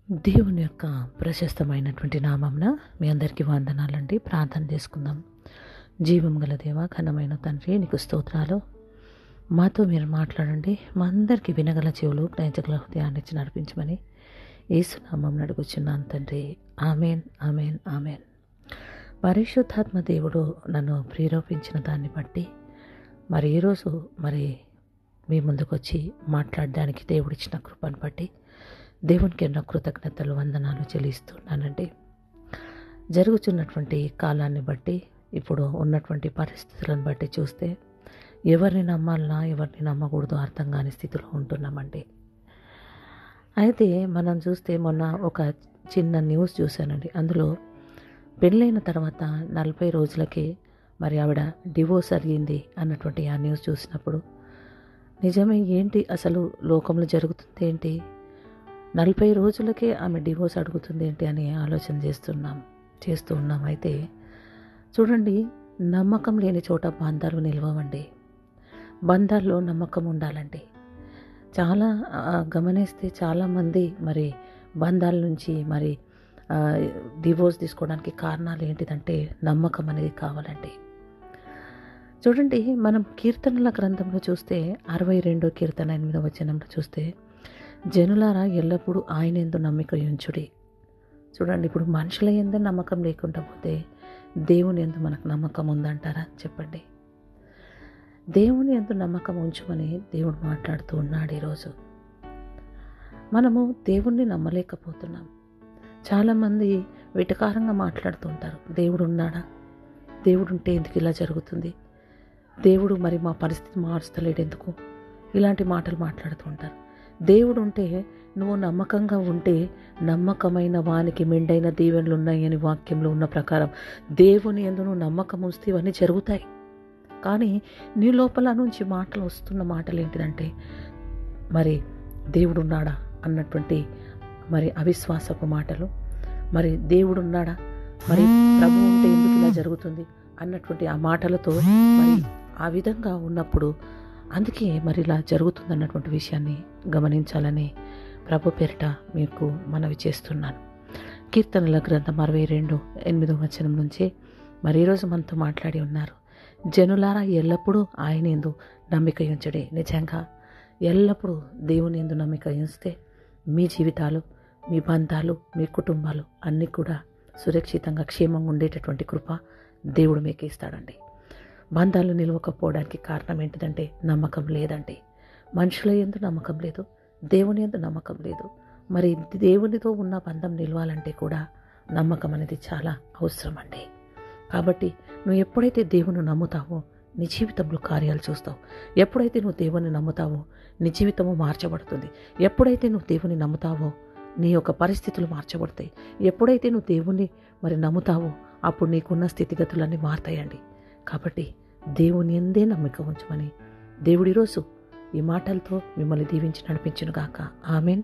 దేవుని యొక్క ప్రశస్తమైనటువంటి నామంన మీ అందరికీ వందనాలండి. ప్రార్థన చేసుకుందాం. జీవం గల దేవ, ఘనమైన తండ్రి, నీకు స్తోత్రాలు. మాతో మీరు మాట్లాడండి. మా అందరికీ వినగల చెవులు, గ్రహించగల హృదయాన్ని ఇచ్చి నడిపించమని యేసు నామం అడుగుచున్నాను తండ్రి. Amen, amen, amen. పరిశుద్ధాత్మ దేవుడు నన్ను ప్రేరేపించిన దాన్ని బట్టి ఈరోజు మీ ముందుకు వచ్చి మాట్లాడడానికి దేవుడిచ్చిన కృపను బట్టి దేవునికి ఎన్నో కృతజ్ఞతలు, వందనాలు చెల్లిస్తున్నానండి. జరుగుతున్నటువంటి కాలాన్ని బట్టి, ఇప్పుడు ఉన్నటువంటి పరిస్థితులను బట్టి చూస్తే ఎవరిని నమ్మాలన్నా ఎవరిని నమ్మకూడదు అర్థం కాని స్థితిలో ఉంటున్నామండి. అయితే మనం చూస్తే మొన్న ఒక చిన్న న్యూస్ చూశానండి. అందులో పెళ్ళైన తర్వాత 40 రోజులకే ఆవిడ డివోర్స్ అడిగింది అన్నటువంటి ఆ న్యూస్ చూసినప్పుడు నిజమే, ఏంటి అసలు లోకంలో జరుగుతుంది ఏంటి, 40 రోజులకే ఆమె డివోర్స్ అడుగుతుంది ఏంటి అని ఆలోచన చేస్తూ ఉన్నాం. అయితే చూడండి, నమ్మకం లేని చోట బంధాలు నిలవండి. బంధాల్లో నమ్మకం ఉండాలండి. చాలా గమనిస్తే చాలామంది బంధాల నుంచి డివోర్స్ తీసుకోవడానికి కారణాలు ఏంటిదంటే నమ్మకం అనేది కావాలండి. చూడండి, మనం కీర్తనల గ్రంథంలో చూస్తే 62 కీర్తన 8వ వచనంలో చూస్తే, జనులారా ఎల్లప్పుడూ ఆయన యందు నమ్మిక ఉంచుడి. చూడండి, ఇప్పుడు మనుషుల యందు నమ్మకం లేకుండా పోతే దేవుని యందు మనకు నమ్మకం ఉందంటారా? చెప్పండి. దేవుని యందు నమ్మకం ఉంచుమని దేవుడు మాట్లాడుతూ ఉన్నాడు. ఈరోజు మనము దేవుణ్ణి నమ్మలేకపోతున్నాం. చాలామంది వెటకారంగా మాట్లాడుతూ ఉంటారు. దేవుడు ఉన్నాడా? దేవుడు ఉంటే ఎందుకు ఇలా జరుగుతుంది? దేవుడు మా పరిస్థితి మారుస్తలేడు ఎందుకు? ఇలాంటి మాటలు మాట్లాడుతూ ఉంటారు. దేవుడు ఉంటే, నువ్వు నమ్మకంగా ఉంటే నమ్మకమైన వానికి మెండైన దీవెనలు ఉన్నాయని వాక్యంలో ఉన్న ప్రకారం దేవుని యందు నువ్వు నమ్మకం ఉంచితే ఇవన్నీ జరుగుతాయి. కానీ నీ లోపల నుంచి మాటలు వస్తున్న మాటలు ఏంటిదంటే దేవుడు ఉన్నాడా అన్నటువంటి అవిశ్వాసపు మాటలు, దేవుడు ఉన్నాడా, ప్రభు ఉంటే ఎందుకు ఇలా జరుగుతుంది అన్నటువంటి ఆ మాటలతో ఆ విధంగా ఉన్నప్పుడు అందుకే ఇలా జరుగుతుంది అన్నటువంటి విషయాన్ని గమనించాలని ప్రభు పేరిట మీకు మనవి చేస్తున్నాను. కీర్తనల గ్రంథం 62 8వ వచనం నుంచి ఈరోజు మనతో మాట్లాడి ఉన్నారు. జనులారా ఎల్లప్పుడూ ఆయన యందు నమ్మిక ఉంచడే. నిజంగా ఎల్లప్పుడూ దేవుని యందు నమ్మిక ఉంచితే మీ జీవితాలు, మీ బంధాలు, మీ కుటుంబాలు అన్నీ కూడా సురక్షితంగా క్షేమంగా ఉండేటటువంటి కృప దేవుడు మీకు ఇస్తాడండి. బంధాలు నిలవకపోవడానికి కారణం ఏంటిదంటే నమ్మకం లేదండి. మనుషుల యందు నమ్మకం లేదు, దేవుని యందు నమ్మకం లేదు. దేవునితో ఉన్న బంధం నిలవాలంటే కూడా నమ్మకం అనేది చాలా అవసరం అండి. కాబట్టి నువ్వు ఎప్పుడైతే దేవుని నమ్ముతావో నీ జీవితంలో కార్యాలు చూస్తావు. ఎప్పుడైతే నువ్వు దేవుని నమ్ముతావో నీ జీవితము మార్చబడుతుంది. ఎప్పుడైతే నువ్వు దేవుని నమ్ముతావో నీ యొక్క పరిస్థితులు మార్చబడతాయి. ఎప్పుడైతే నువ్వు దేవుని నమ్ముతావో అప్పుడు నీకున్న స్థితిగతులన్నీ మారుతాయండి. కాబట్టి దేవుని యందే నమ్మిక ఉంచమని దేవుడి రోజు ఈ మాటలతో మిమ్మల్ని దీవించి నడిపించును గాక. ఆమెన్.